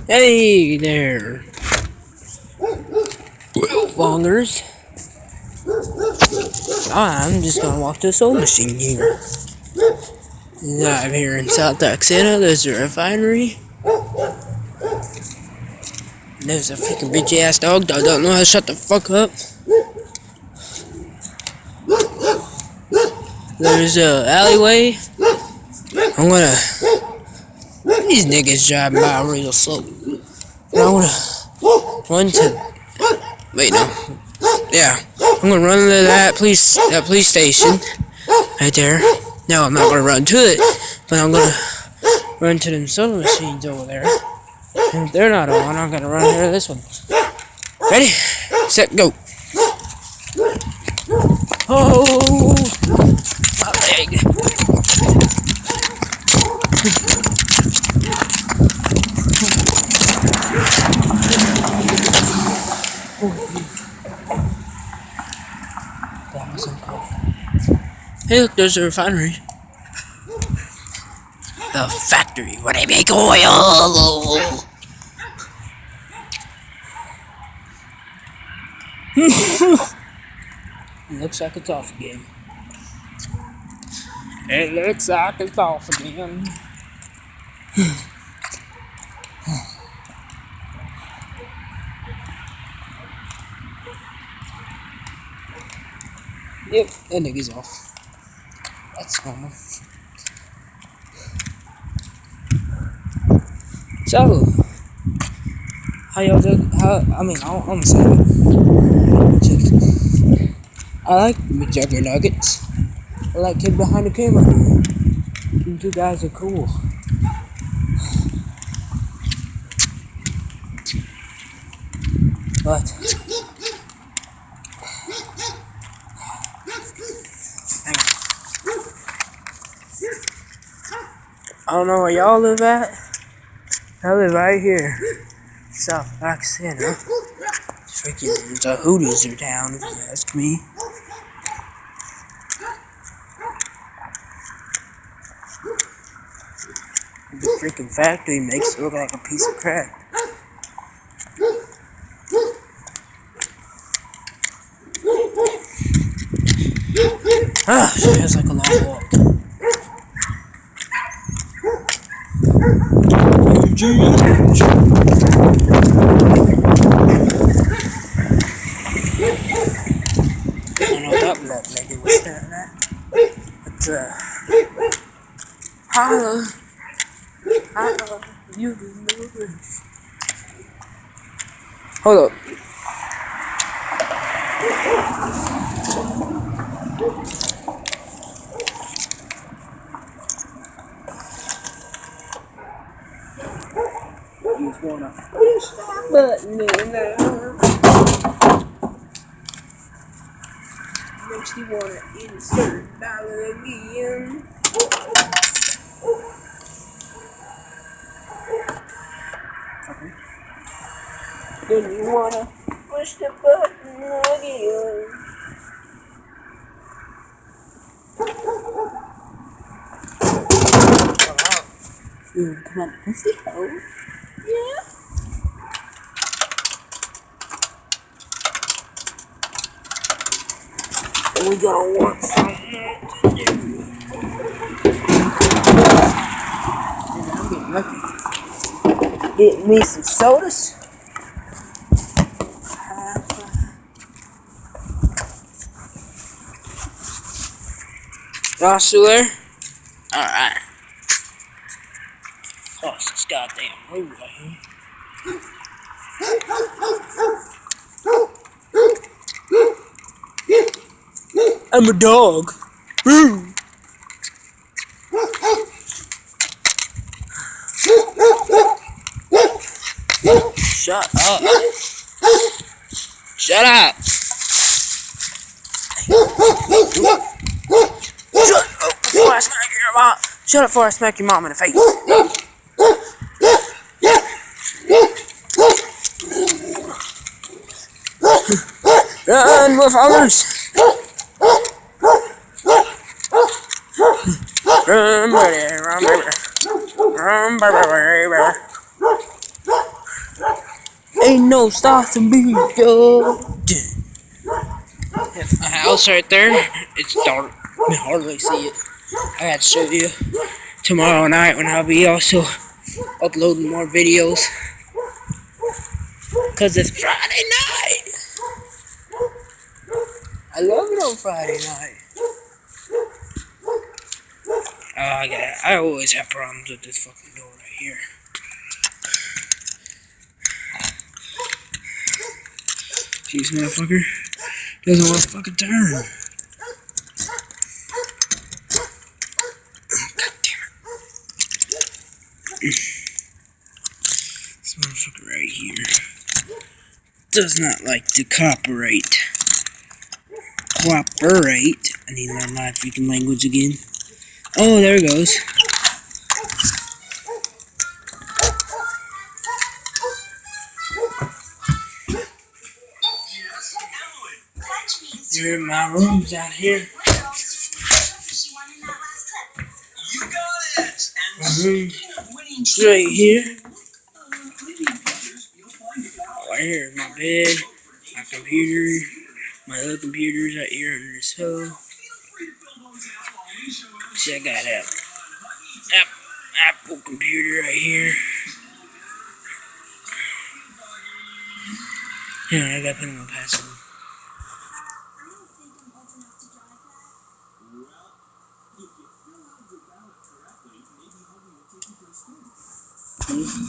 Hey there, Wongers. I'm just gonna walk to the soul machine here. I'm here in South Texas. There's a refinery. There's a freaking bitch ass dog that don't know how to shut the fuck up. There's a alleyway. I'm gonna. These niggas driving by real slow. And I'm gonna run to. Wait, no. Yeah. I'm gonna run to that police station. Right there. No, I'm not gonna run to it. But I'm gonna run to them soda machines over there. And if they're not on, I'm gonna run here to this one. Ready? Set, go. Oh, my leg. Hey, look, there's a refinery. The factory where they make oil. Looks like it's off again. It looks like it's off again. Yep, that nigga's off. That's normal. So, how y'all do? I'm sorry. I like McJugger Nuggets. I like Kid Behind the Camera. You two guys are cool. But I don't know where y'all live at. I live right here, South Roxana. Freaking the Hooters are down, if you ask me. The freaking factory makes it look like a piece of crap. She has like a long walk. I don't know what that nigga was staring at. But, holla, you know. Hold up. He's gonna push that button in there. Makes you wanna insert dollar again. Okay. Then you wanna push the button again. Come on, pussy hole. Yeah. We gotta want something to do. I'm getting lucky. Get me some sodas. Y'all still there? Alright. Cross this goddamn road right here. I'm a dog. Woo. Shut up. Shut up. Shut up before I smack your mom in the face. Run, wolf hollers. Run, baby, run, baby. Run, baby, baby. Ain't no stopping me, yo. My house right there. It's dark. I can hardly see it. I gotta show you tomorrow night when I'll be also uploading more videos. Cause it's Friday night. I love it on Friday night. I always have problems with this fucking door right here. Jeez, motherfucker. Doesn't want to fucking turn. God damn it. This motherfucker right here does not like to cooperate. Cooperate. I need to learn my freaking language again. Oh, there it goes. Here in my room's out here. My room's right here. Right here, my bed, my computer, my other computer's right here under this hole. See, I got an Apple computer right here. Yeah, I gotta put in my password.